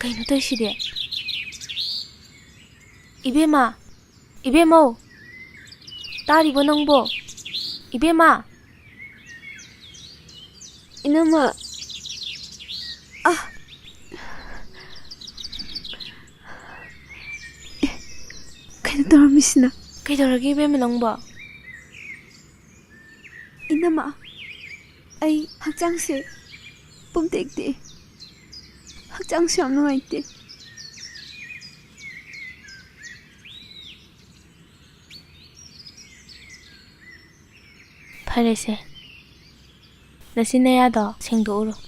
Kayno toyside? Ibema, Ibemau, taribo nangbo? Ibema? Inama. Kayno tawramisina? Kaydorage Ibema nangbo? Inama. Ay hakjangse pumtekte. Hakjangse yam nuaite. Farese. Nasinayado sengdouro.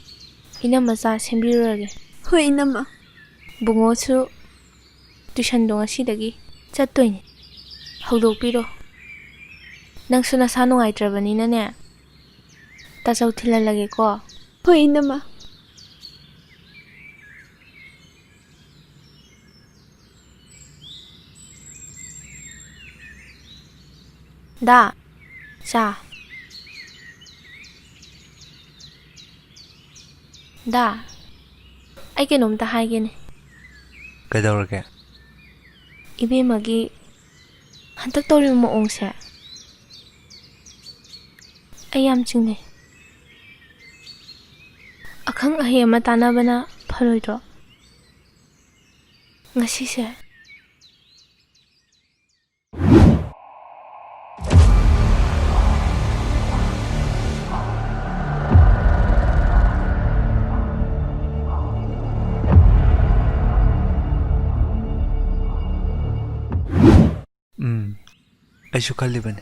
Inama sa sembirurage. Hoi inama. Bungosu tuition do ngasidagi chattoyne. Hawdokpiro. Nangsu nasa nungaitrabanina ne. Tasaw thilalage ko. Hoi inama. Da. Sa. Da. Ay kainomta haigene. Kaidorage? Ibemagi hantak tawrib moongse. Ay yam chingne. Akhang ahi ama tanabana pharoidro. Ngasise. Aishu kalibane.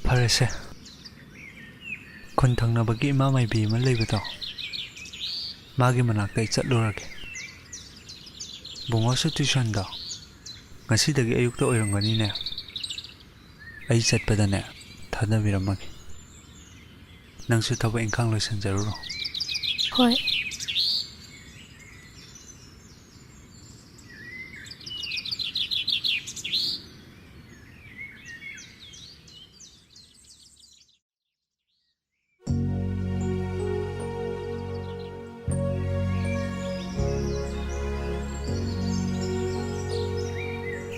Farese. Kun thangnabagi ima maibi ama leibado. Magi manakta chatlurage. Bungosu tuition do. Ngasidagi ayukta oirangani ne. Ai chatpada ne thadabiramagi. Nangsu thaba ingkhang loisanjaruro. Hoi.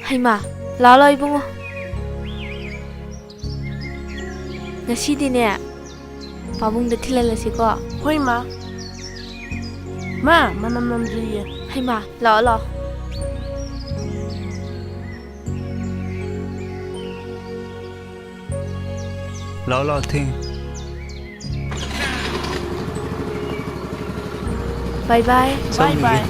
Haima, lalo ibungo. Ngasidine pabungda thilalasi ko. Hoi ma. Ma, manam namdriye. Haima, lalo. Lao thing. Bye bye. Bye bye.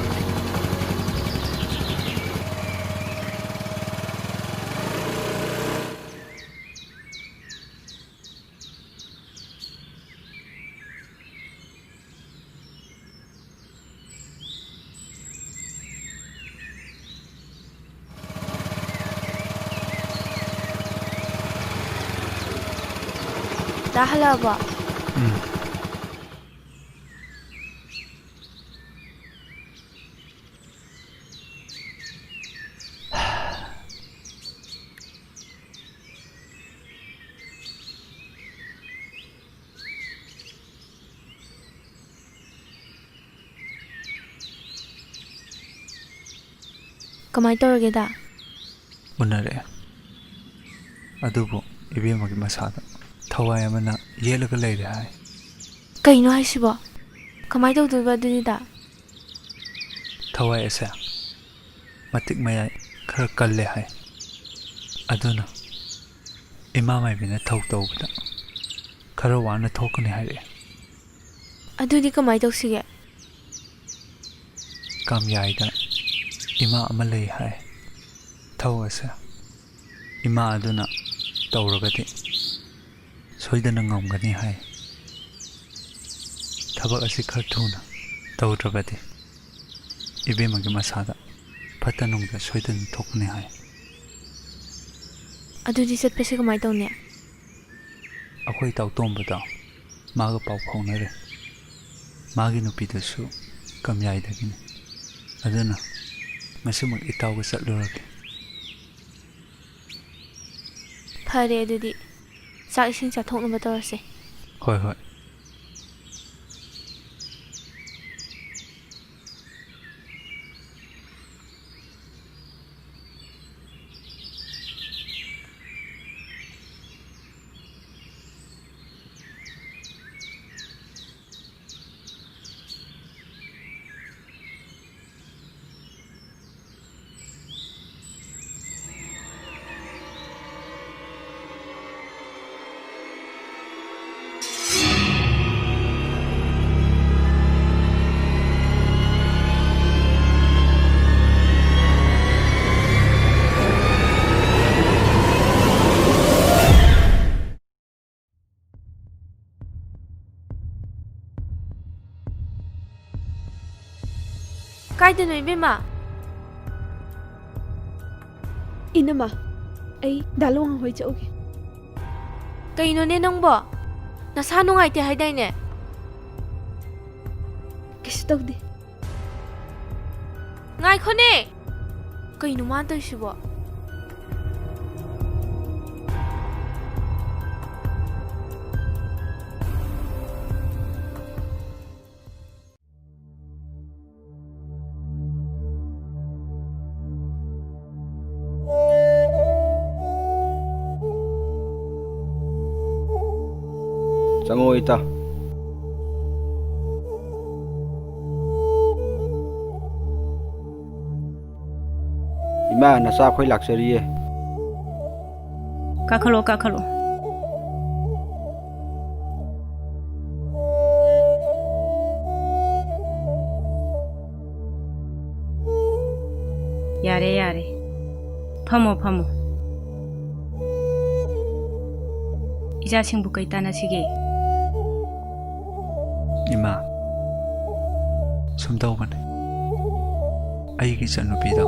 Dahalaba. Kamay tawrage da? Unare. Adubu ibemagi masada. Thawai amana yelaga leire hai. Kaino haisibo? Kamay tawduba adudi da? Thawai ase matik mayai khara kalle hai. Aduna ima maibina thau tawbada khara wana thokani haire. Adudi kamay tawsige? Kamyaida ima ama lei hai. Thau ase ima aduna tawragati soidana ngamgani hai. Thabak asi khar thuna tawdrabati ibemagi masada phatanungda soidana thokni hai. Adudi satpase kamay tawne? Akhoi taw tombada maga pau khaunare. Magi nupidasu kamyaidagini. Aduna masimag itawga satlurage. Phare adudi sak ising chathoknaba tawrase. Hoi hoi. ꯀꯥꯏꯗꯅꯣ ꯏꯕꯦꯝꯃ? ꯏꯅꯝꯃ ꯑꯩ ꯗꯥꯂꯨꯋꯥꯡ ꯍꯣꯏ ꯆꯠꯎꯒꯦ. ꯀꯩꯅꯣꯅꯦ ꯅꯪꯕꯣ? ꯅꯁꯥ ꯅꯨꯡꯉꯥꯏꯇꯦ ꯍꯥꯏꯗꯥꯏꯅꯦ? ꯀꯩꯁꯨ ꯇꯧꯗꯦ. ꯉꯥꯏꯈꯣꯅꯦ! ꯀꯩꯅꯣ ꯃꯥꯅ ꯇꯧꯔꯤꯁꯤꯕꯣ? चंगो इता इमा नसा खोई लाक्चरिए काखलो काखलो यारे यारे फमो फमो इजा सिंबु कई तानासिगे इमा ꯁꯨꯝ ꯇꯧꯕꯅꯦ ꯑꯩꯒꯤ ꯏꯆꯟꯅꯨꯄꯤꯗꯣ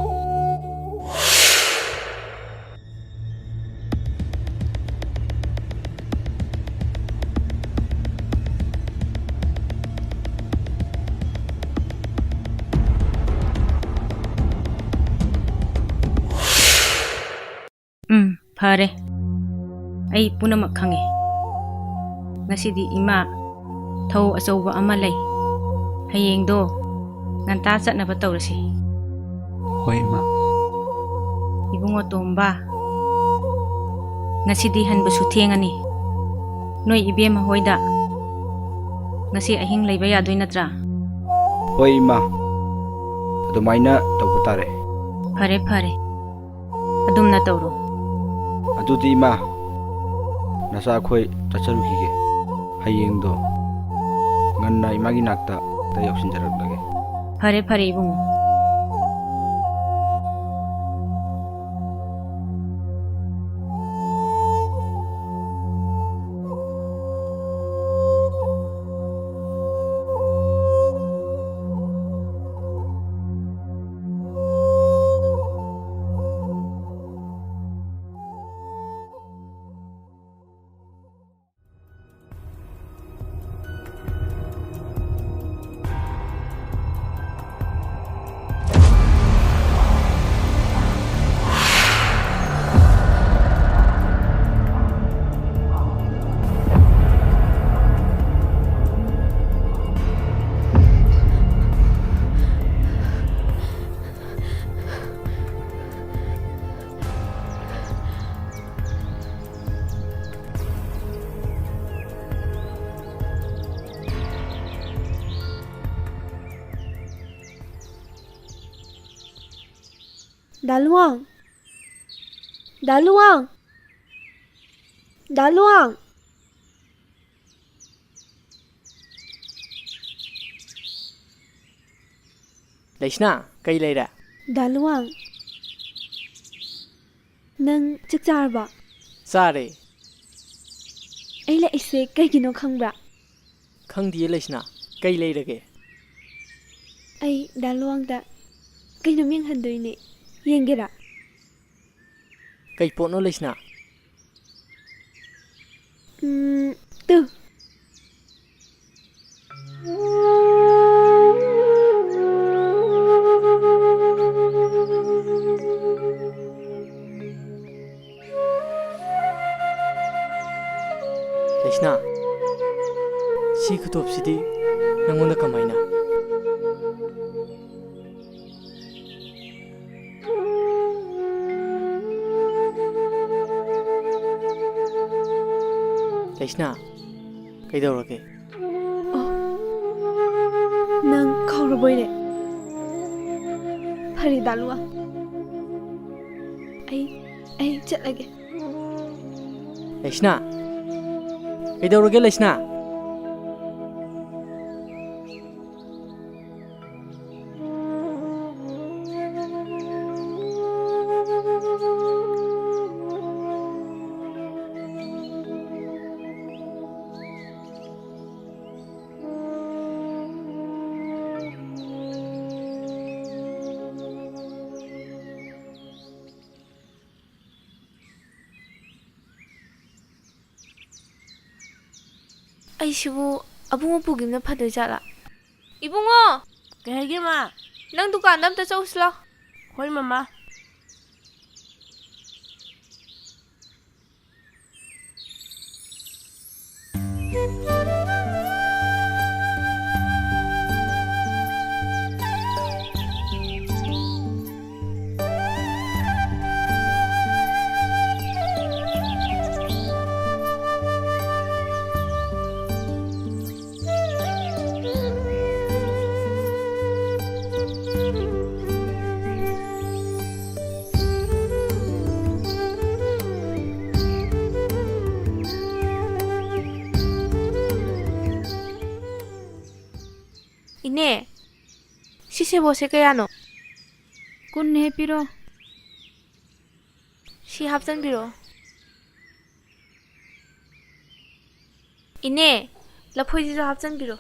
ꯐꯔꯦ ꯑꯩ ꯄꯨꯝꯅꯃꯛ ꯈꯪꯉꯦ ꯉꯁꯤꯗꯤ ꯏꯃꯥ ꯊꯧ ꯑꯆꯧꯕ ꯑꯃ ꯂꯩ ꯍꯌꯦꯡꯗꯣ ꯉꯟꯇꯥ ꯆꯠꯅꯕ ꯇꯧꯔꯁꯤ ꯍꯣꯏ ꯏꯃꯥ 이붕어 ꯇꯣꯝꯕ ngasi hanbusu thengani noi ibema hoida ngasi ahing leiba yadoi natra hoi ima adumaina tawbu tare phare phare adumna tawro adudi ima nasa khoi tacharukige hayengdo nganna imagi nakta ta yoksinjaraklage phare phare ibungo Daluang! Daluang! Daluang! Laishna, kay leira? Daluang! Nang chak charba? Sare. Ay laise kay gino khangbra? Khangdiye Laishna, kay leirage? Ay Daluang da kay naming handoy ni yengira. Kay pono Laishna? Tu. Laishna, si kutop sidi nangona kamaina. Laishna, kay daurage? Oh. Nang kauraboy re. Phari Daluang. Ay chat lage. Laishna, kay daurage Laishna? ꯑꯩꯁꯤꯕꯨ ꯑꯕꯨꯡꯉꯣ ꯄꯨꯈꯤꯕꯅ ꯐꯗꯣꯏ ꯖꯥꯠꯂꯥ? ꯏꯕꯨꯡꯉꯣ! ꯀꯩ ꯍꯥꯏꯒꯦ ꯃꯥ? ꯅꯪ ꯗꯨꯀꯥꯟꯗ ꯑꯝꯇ ꯆꯧꯁꯤ ꯂꯥꯎ. ꯍꯣꯏ ꯃꯃꯥ. 이네, 시세보세 그야노. ꯀꯨꯟ ꯄꯤꯔꯣ. 시 합산비로. 이네, 라포이지도 합산비로.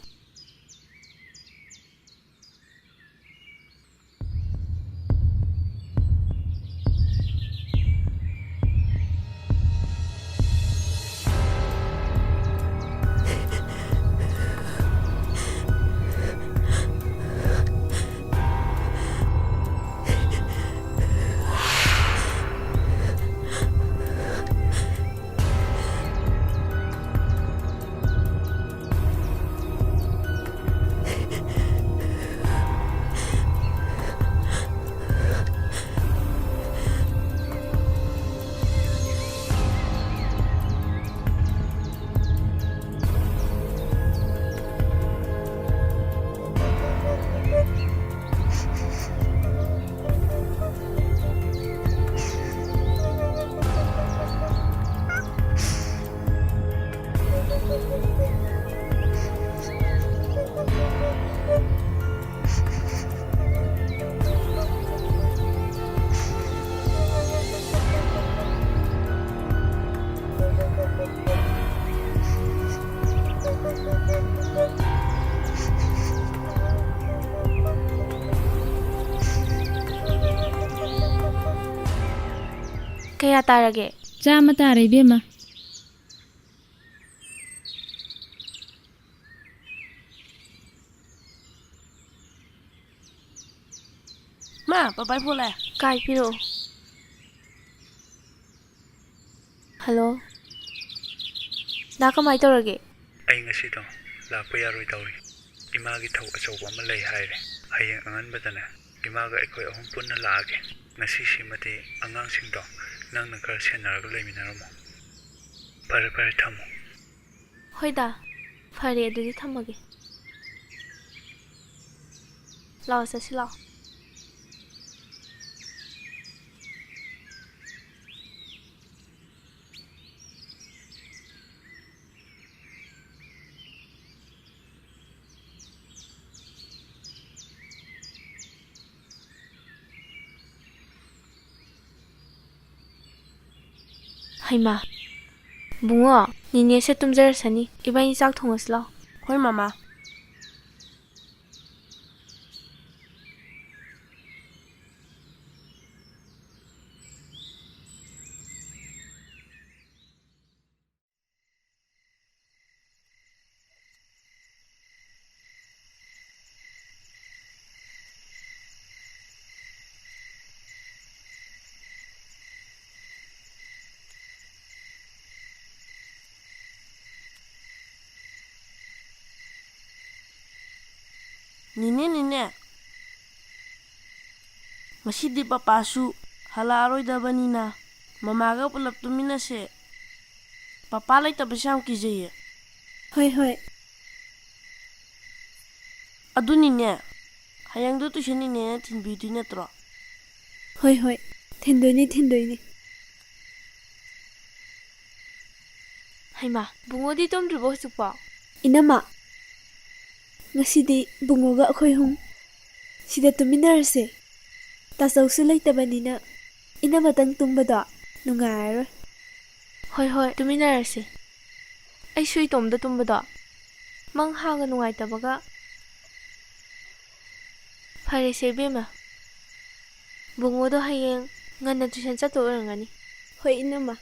Kaya tarage. ꯆꯥꯝꯃ ꯇꯥꯔꯦ ꯏꯕꯦꯝꯃ. ꯃꯥ ꯄꯄꯥꯏ ꯐꯣꯟ ꯂꯥꯛꯑꯦ. Kai piro. Hello. 나 kamay tarage. ꯑꯩ ꯉꯁꯤꯗꯣ ꯂꯥꯛꯄ ꯌꯥꯔꯣꯏ ꯇꯧꯔꯤ. ꯏꯃꯥꯒꯤ ꯊꯧ ꯑꯆꯧꯕ ꯑꯃ ꯂꯩ ꯍꯥꯏꯔꯦ. ꯍꯌꯦꯡ ꯑꯉꯟꯕꯗꯅꯦ ꯏꯃꯥꯒ ꯑꯩꯈꯣꯏ ꯑꯍꯨꯝ ꯄꯨꯟꯅ ꯂꯥꯛꯑꯒꯦ. ꯉꯁꯤꯁꯤꯃꯗꯤ ꯑꯉꯥꯡꯁꯤꯡꯗꯣ ꯅꯪꯅ ꯈꯔ ꯁꯦꯟꯅꯔꯒ ꯂꯩꯃꯤꯟꯅꯔꯝꯃꯣ. ꯐꯔꯦ ꯐꯔꯦ ꯊꯝꯃꯣ. Hoida. Fare adudi thamage. Lao sasi lao. Haima. Bungo, nini se tumjarasani. Ibani chak thongas lao. ꯍꯣꯏ ꯃꯃꯥ. ꯅꯤꯅꯦ ꯉꯁꯤꯗꯤ ꯄꯄꯥꯁꯨ ꯍꯜꯂꯛꯑꯔꯣꯏꯗꯕꯅꯤꯅ ꯃꯃꯥꯒ ꯄꯨꯂꯞ ꯇꯨꯃꯤꯟꯅꯁꯦ. ꯄꯄꯥ ꯂꯩꯇꯕꯁꯦ ꯌꯥꯝ ꯀꯤꯖꯩꯌꯦ. ꯍꯣꯏ ꯍꯣꯏ. ꯑꯗꯨꯅꯤꯅꯦ ꯍꯌꯦꯡꯗꯣ ꯇꯨꯏꯁꯟ ꯅꯤꯅꯦꯅ ꯊꯤꯟꯕꯤꯗꯣꯏ ꯅꯠꯇ꯭ꯔꯣ? ꯍꯣꯏ ꯍꯣꯏ. ꯊꯤꯟꯗꯣꯏꯅꯤ. Haima, bungo di tumdribo husukpa. Inama. Ngasidi bungoga akhoi hum. Sida tuminarse. Tasawsu ꯂꯩꯇꯕꯅꯤꯅ inamatang tumbado nungairoi. Hoi, tuminarase. Ay sui tomda tumbado. Mang haga nungaitabaga. Fare se bema. Bungo do hayeng ngana tuition chatto orangani. Hoi inama.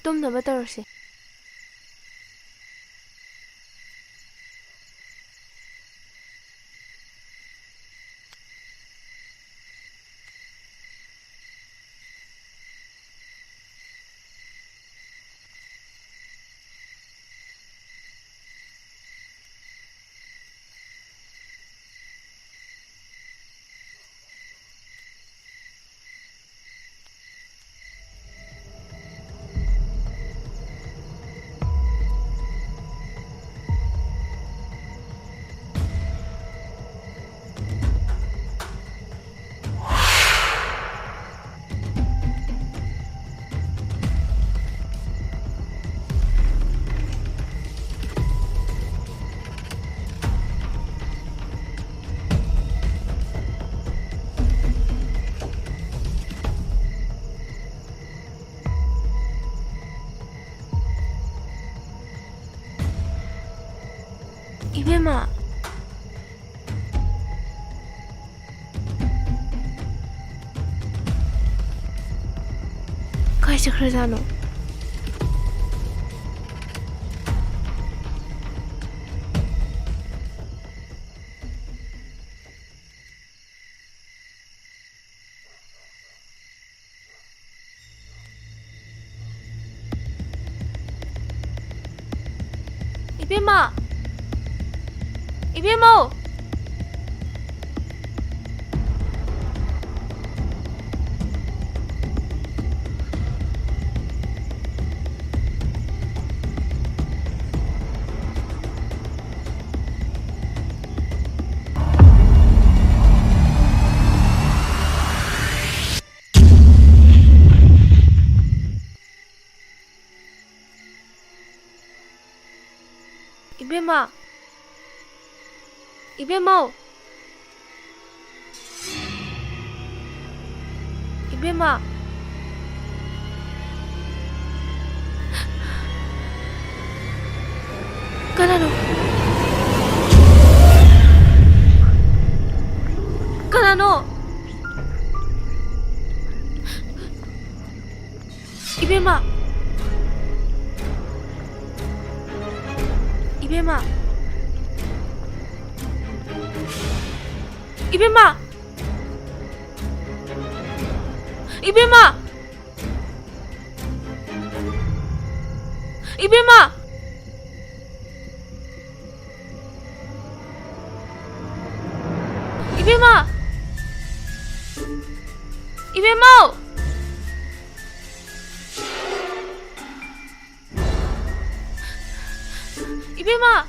Tumnaba tarose. Ibema. Kay chakhrajano. Ibema. Ibemo. Ibema. Ibemo. Ibema. Kanano? Kanano? Ibema. Ibema. Ibema. Ibema. Ibema. Ibema. Ibema. Ibema.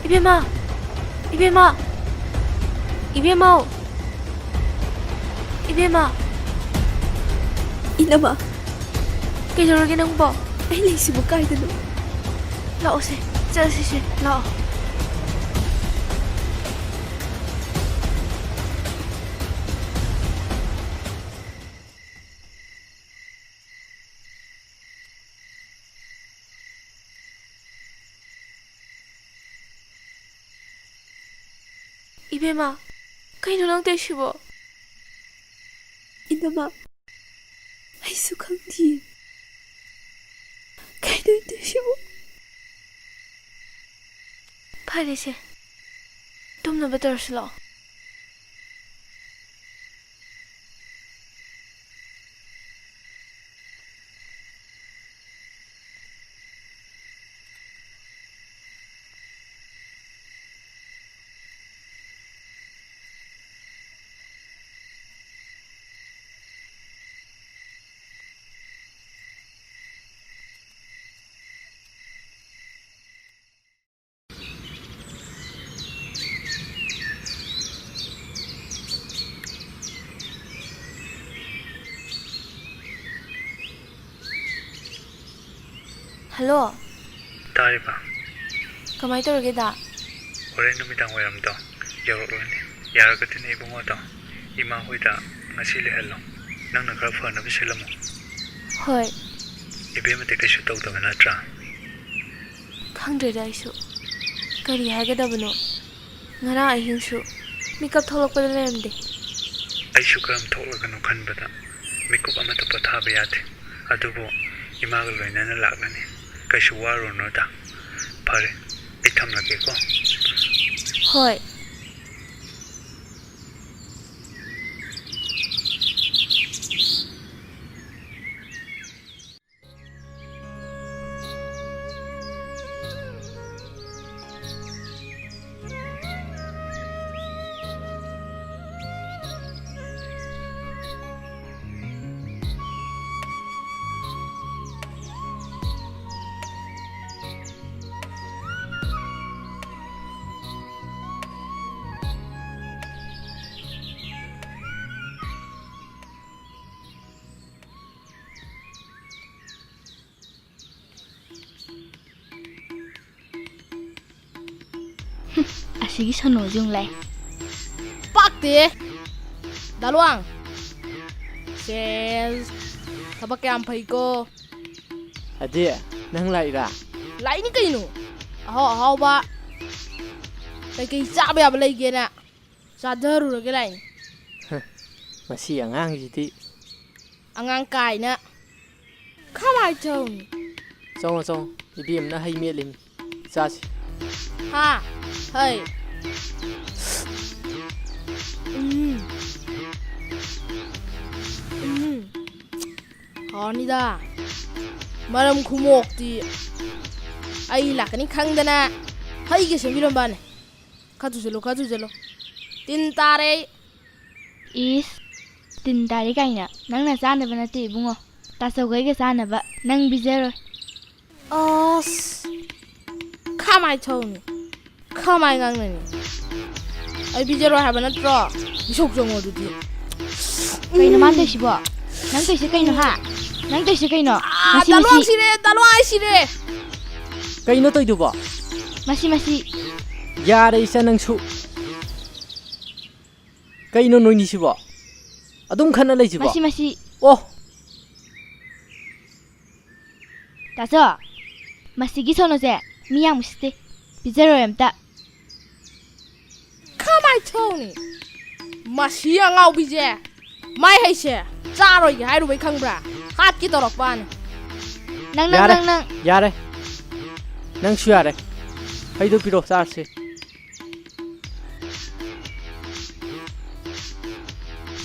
Ibema. Ibema. Ibema. Ibema. Ibema. Inama, Kailangan ng bo. ay naisibo kahit ano. Lao se. Chasi. Lao. Ibema. Kaino lang tayo sibo. Inama, ayso kang di. Kahit ito siya mo. Parece. Tumna ba tayo sila? Hello. Tariba. Kamay tawag da? Horen numitang wayramdo. Yawrani. Yaragati na ibong wata. Ima hoida ngasi lehalo. Nang nagrafo na bisila mo. Hoy. Ibema te kaishu tawdaba natra. Khangdreda isu. Kari hagadabano. Ngara ahingsu. Mikap tholokpada leremde. Aishu karam tholagano khanbada. Mikup amata pathaba yate. Adubo imaga loinana laglani. Kaishu waro no da. Pare. Itam lage ko. ꯃꯁꯤꯒꯤ ꯁꯣꯅꯣꯁꯤ ꯑꯃꯨꯛ ꯂꯥꯛꯑꯦ ꯄꯥꯛꯇꯦ ꯗꯥꯂꯋꯥꯡ ꯁꯦꯁ ꯊꯕꯛ ꯀꯌꯥꯝ ꯐꯩꯀꯣ ꯑꯗꯤ ꯅꯪ ꯂꯥꯛꯏꯔꯥ ꯂꯥꯛꯏꯅꯤ ꯀꯩꯅꯣ ꯑꯍꯥꯎ ꯑꯍꯥꯎꯕ ꯀꯩꯀꯩ ꯆꯥꯕ ꯌꯥꯕ ꯂꯩꯒꯦꯅ ꯆꯥꯊꯔꯨꯔꯒꯦ ꯂꯥꯛꯏꯅꯤ ꯃꯁꯤ ꯑꯉꯥꯡꯁꯤꯗꯤ ꯑꯉꯥꯡ ꯀꯥꯏꯅ ꯀꯃꯥꯏ ꯇꯧꯅꯤ ꯆꯪꯉꯣ ꯆꯪꯉꯣ ꯏꯕꯦꯝꯅ ꯍꯩ ꯃꯦꯠꯂꯤꯃꯤ ꯆꯥꯁꯤ ꯍꯥ ꯍꯩ ꯍꯥꯎꯔꯅꯤꯗ ꯃꯔꯝ ꯈꯨꯃꯣꯛꯇꯤ ꯑꯩ ꯂꯥꯛꯀꯅꯤ ꯈꯪꯗꯅ ꯍꯩꯒ ꯁꯦꯝꯕꯤꯔꯝꯕꯅꯦ ꯈꯔ ꯊꯨꯖꯜꯂꯣ ꯇꯤꯟ ꯇꯥꯔꯦ ꯏꯁ ꯇꯤꯟ ꯇꯥꯔꯤ ꯀꯥꯏꯅ ꯅꯪꯅ ꯆꯥꯅꯕ ꯅꯠꯇꯦ ꯏꯕꯨꯡꯉꯣ ꯇꯥꯆꯧꯒꯩꯒ ꯆꯥꯅꯕ ꯅꯪ ꯄꯤꯖꯔꯣꯏ ꯑꯁ ꯀꯃꯥꯏ ꯇꯧꯅꯤ ꯀꯃꯥꯏ ꯉꯥꯡꯅꯅꯤ ꯑꯩ ꯄꯤꯖꯔꯣꯏ ꯍꯥꯏꯕ ꯅꯠꯇ꯭ꯔꯣ ꯏꯁꯧ ꯆꯪꯉꯣ ꯑꯗꯨꯗꯤ ꯀꯩꯅꯣ ꯃꯥꯅ ꯇꯧꯏꯁꯤꯕꯣ ꯅꯪ ꯇꯧꯏꯁꯤ ꯀꯩꯅꯣ ꯍꯥ ꯅꯪ ꯇꯧꯏꯁꯤ ꯀꯩꯅꯣ ꯃꯁꯤ ꯗꯥꯂꯋꯥꯡ ꯃꯁꯤ ꯁꯤꯔꯦ ꯗꯥꯂꯋꯥꯡ ꯑꯩ ꯁꯤꯔꯦ ꯀꯩꯅꯣ ꯇꯧꯏꯗꯨꯕꯣ ꯃꯁꯤ ꯌꯥꯔꯦ ꯏꯆꯥ ꯅꯪꯁꯨ ꯀꯩꯅꯣ ꯅꯣꯏꯅꯤꯁꯤꯕꯣ ꯑꯗꯨꯝ ꯈꯠꯅ ꯂꯩꯁꯤꯕꯣ ꯃꯁꯤ ꯑꯣ ꯇꯥꯆꯧ ꯃꯁꯤꯒꯤ ꯁꯣꯅꯣꯁꯦ ꯃꯤ ꯌꯥꯝ ꯎꯁꯤꯠꯇꯦ ꯄꯤꯖꯔꯣꯏ ꯑꯝꯇ ꯀꯃꯥꯏ ꯇꯧꯅꯤ ꯃꯁꯤ ꯑꯉꯥꯎꯕꯤꯁꯦ ꯃꯥꯏ ꯍꯩꯁꯦ ꯆꯥꯔꯣꯏꯒꯦ ꯍꯥꯏꯔꯨꯕꯩ ꯈꯪꯕ꯭ꯔꯥ ꯍꯥꯠꯀꯦ ꯇꯧꯔꯛꯄꯅꯦ ꯅꯪ ꯌꯥꯔꯦ ꯅꯪꯁꯨ ꯌꯥꯔꯦ ꯍꯩꯗꯣ ꯄꯤꯔꯣ ꯆꯥꯔꯁꯤ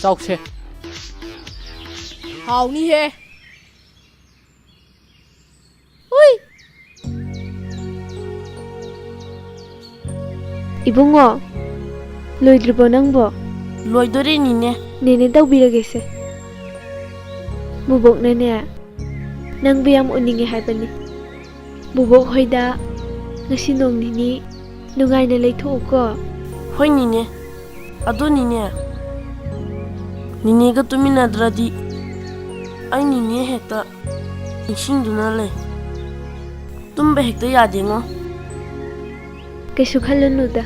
ꯆꯥꯎꯁꯦ ꯍꯥꯎꯅꯤꯍꯦ ꯍꯨꯏ ꯏꯕꯨꯡꯉꯣ ꯂꯣꯏꯗ꯭ꯔꯤꯕꯣ ꯅꯪꯕꯣ ꯂꯣꯏꯗꯣꯔꯤꯅꯤꯅꯦ ꯅꯦꯅꯦ ꯇꯧꯕꯤꯔꯒꯦꯁꯦ ꯕꯨꯕꯣꯛꯅꯅꯦ ꯅꯪꯕꯨ ꯌꯥꯝ ꯎꯅꯤꯡꯉꯦ ꯍꯥꯏꯕꯅꯤ ꯕꯨꯕꯣꯛ ꯍꯣꯏꯗ ꯉꯁꯤ ꯅꯣꯡ ꯅꯤꯅꯤ ꯅꯨꯡꯉꯥꯏꯅ ꯂꯩꯊꯣꯛꯎꯀꯣ ꯍꯣꯏꯅꯤꯅꯦ ꯑꯗꯨꯅꯤꯅꯦ ꯅꯤꯅꯦꯒ ꯇꯨꯃꯤꯟꯅꯗ꯭ꯔꯗꯤ ꯑꯩ ꯅꯤꯅꯦ ꯍꯦꯛꯇ ꯅꯤꯡꯁꯤꯡꯗꯨꯅ ꯂꯩ ꯇꯨꯝꯕ ꯍꯦꯛꯇ ꯌꯥꯗꯦꯉꯣ ꯀꯩꯁꯨ ꯈꯜꯂꯨꯅꯨꯗ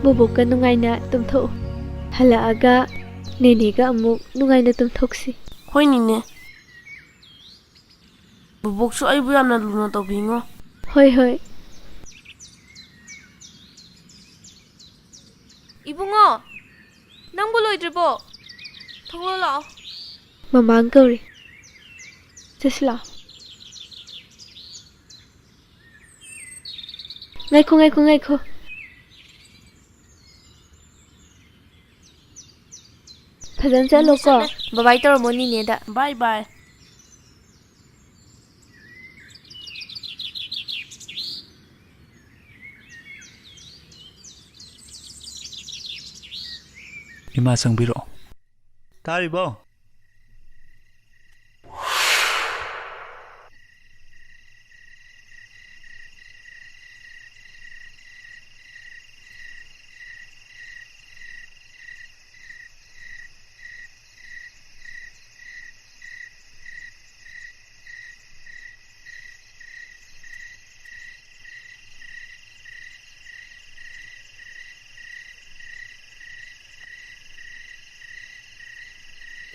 ꯕꯨꯕꯣꯛꯀ ꯅꯨꯡꯉꯥꯏꯅ ꯇꯨꯝꯊꯣꯛꯎ ꯍꯜꯂꯛꯑꯒ ꯅꯦꯅꯦꯒ ꯑꯃꯨꯛ ꯅꯨꯡꯉꯥꯏꯅ ꯇꯨꯝꯊꯣꯛꯁꯤ ꯍꯣꯏꯅꯤꯅꯦ ꯕꯨꯕꯣꯛꯁꯨ ꯑꯩꯕꯨ ꯌꯥꯝꯅ ꯂꯨꯅ ꯇꯧꯕꯤꯉꯣ ꯍꯣꯏ 이붕어, ꯅꯪꯕꯨ ꯂꯣꯏꯗ꯭ꯔꯤꯕꯣ? ꯊꯣꯛꯂꯛꯑꯣ ꯂꯥꯛꯑꯣ. ꯃꯃꯥꯡ ꯀꯧꯔꯤ ꯆꯠꯁꯤ ꯂꯥꯛꯑꯣ ꯉꯥꯏꯈꯣ ꯐꯖꯅ ꯆꯠꯂꯣꯀꯣ ꯕꯕꯥꯏ ꯇꯧꯔꯝꯃꯣ ꯅꯤꯅꯦꯗ. ꯕꯥꯏ ꯕꯥꯏ. ꯏꯃꯥ ꯆꯪꯕꯤꯔꯛꯑꯣ. ꯇꯥꯔꯤꯕꯣ?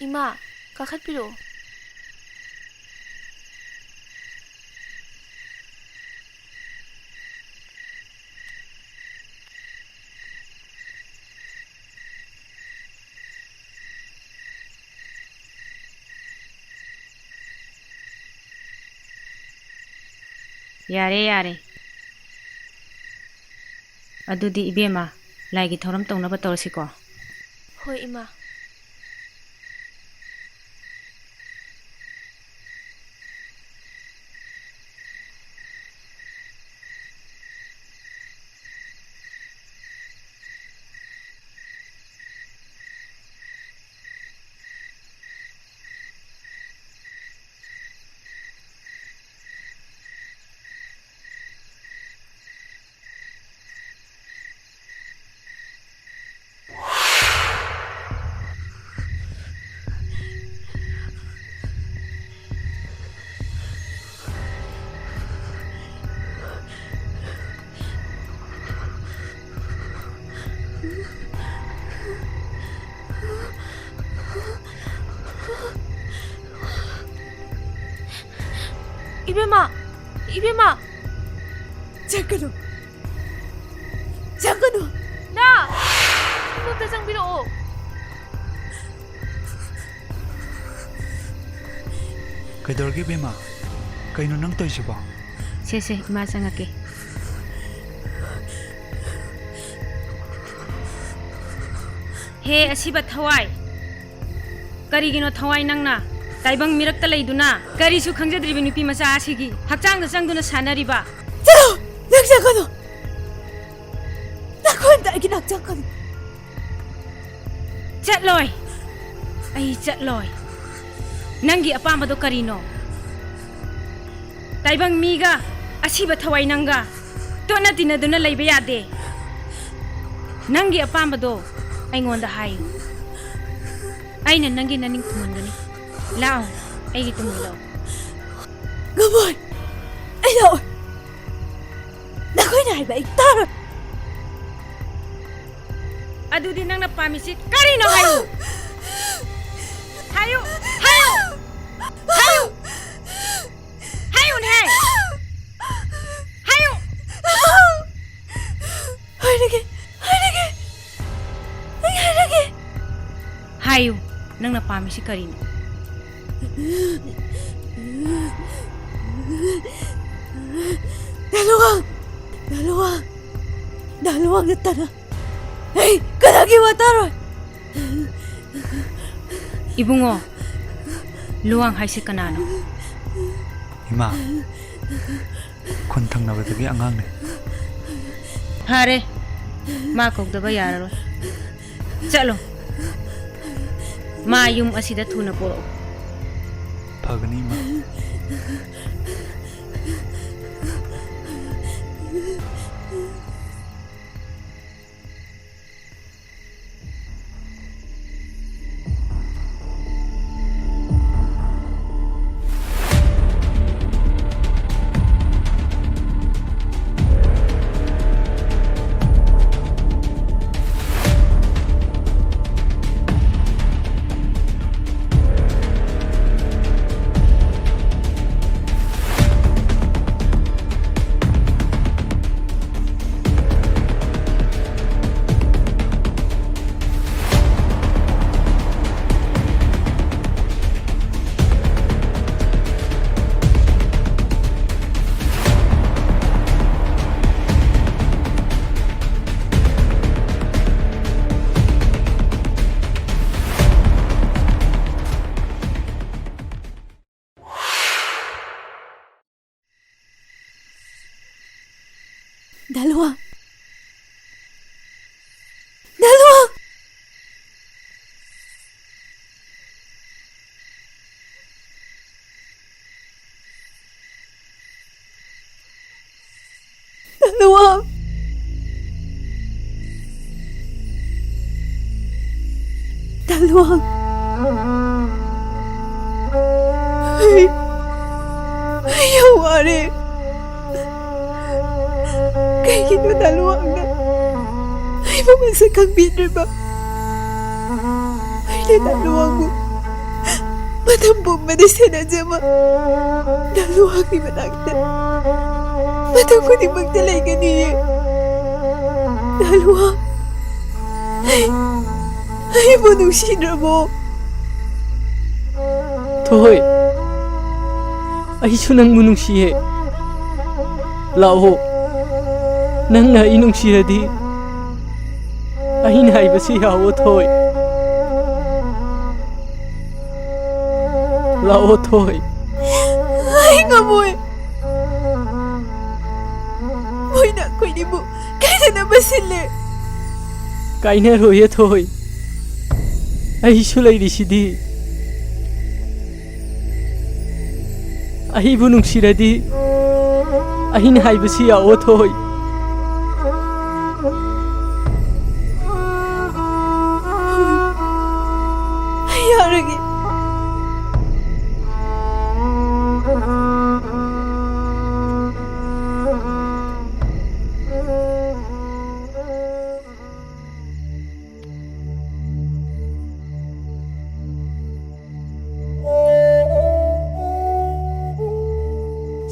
이마, kakat-piro. ꯌꯥꯔꯦ ꯑꯗꯨꯗꯤ ꯏꯕꯦꯝꯃ ꯂꯥꯏꯒꯤ ꯊꯧꯔꯝ ꯇꯧꯅꯕ ꯇꯧꯔꯁꯤꯀꯣ. ꯍꯣꯏ 이마. 이베마, 이베마. 잠깐만. 잠깐만. 나! 한번 배상 빌어. ꯀꯩꯗꯧꯔꯒꯦ ꯕꯦꯝꯃ ꯀꯩꯅꯣ ꯅꯪ ꯇꯧꯔꯤꯁꯤꯕꯣ ꯁꯦ ꯏꯃꯥ ꯆꯪꯉꯛꯀꯦ ꯍꯦ ꯑꯁꯤꯕ ꯊꯋꯥꯏ ꯀꯔꯤꯒꯤꯅꯣ ꯊꯋꯥꯏ ꯅꯪꯅ ꯇꯥꯏꯕꯪ ꯃꯤꯔꯛꯇ ꯂꯩꯗꯨꯅ ꯀꯔꯤꯁꯨ ꯈꯪꯖꯗ꯭ꯔꯤꯕ ꯅꯨꯄꯤ ꯃꯆꯥ ꯑꯁꯤꯒꯤ ꯍꯛꯆꯥꯡꯗ ꯆꯪꯗꯨꯅ ꯁꯥꯟꯅꯔꯤꯕ ꯆꯠꯂꯣ! ꯅꯪ 잠깐만. 나건 딸기 낙 잠깐만. ꯆꯠꯂꯣꯏ ꯑꯩ ꯆꯠꯂꯣꯏ ꯅꯪꯒꯤ ꯑꯄꯥꯝꯕꯗꯣ ꯀꯔꯤꯅꯣ ꯇꯥꯏꯕꯪ ꯃꯤꯒ ꯑꯁꯤꯕ ꯊꯋꯥꯏ ꯅꯪꯒ ꯇꯣꯠꯅ ꯇꯤꯟꯅꯗꯨꯅ ꯂꯩꯕ ꯌꯥꯗꯦ ꯅꯪꯒꯤ ꯑꯄꯥꯝꯕꯗꯣ ꯑꯩꯉꯣꯟꯗ ꯍꯥꯏꯌꯨ ꯑꯩꯅ ꯅꯪꯒꯤ ꯅꯅꯤꯡ ꯊꯨꯝꯍꯟꯒꯅꯤ ꯂꯥꯛꯑꯣ ꯑꯩꯒꯤ ꯇꯨꯡꯗ ꯂꯥꯛꯑꯣ ngồi. Ấy rồi. 나거나 할바 있다. ꯑꯗꯨꯗꯤ ꯅꯪꯅ ꯄꯥꯝꯃꯤꯁꯤ ꯀꯔꯤꯅꯣ ꯍꯥꯏꯌꯨ 하유! 하유! 하유! 하유네! 하유! 하이라게. 하유! 낭나 파미시 까리노 나루왕 됐다나. 에이, 끄덕이 왔다라. 이붕어 luang haisi kanano 이마 콘탕나바다기 앙앙네 hare ma kokdaba yararo chalo ma yum asida thuna poro 파그니 이마 나루왕. 여와래. Kayaknya naluwag na. Ay, mamansa kang bitter ba? Ay, naluwag mo. Matambong manisin na dyan ma. Naluwag ni managda. Matang ko ni magdalay ka niya. Naluwag. Ay, manungsin na mo. 토이 아이su nang munungsihe lao nang na inungsihe ahin haibasi yawo thoi lao thoi Ay, nga mo'y. Mo'y na ko'y ni mo. Kaya na ba sila? kaina roye thoi ahisu lai risidi ahibu nungsiradi ahin haibasi yawo thoi Ayaragi.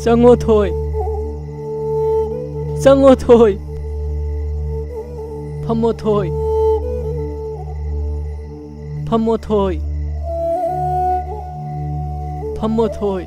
ꯆꯪꯉꯣ ꯊꯣꯏ ꯆꯪꯉꯣ ꯊꯣꯏ ꯐꯝꯃꯣ ꯊꯣꯏ ꯐꯝꯃꯣ ꯊꯣꯏ ꯐꯝꯃꯣ ꯊꯣꯏ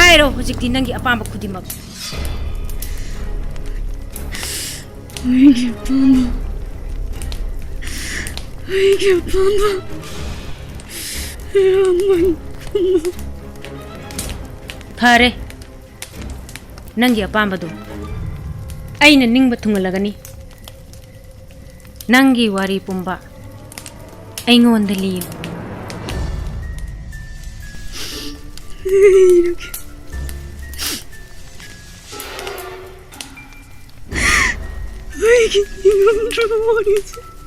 하이로 후직디 낭기 아빠마 쿠디막 파레 낭기 아빠마도 아이는 닝바 퉁을라가니 낭기 와리 뿜바 아잉원데 리유 이게 이건 좀 머리지.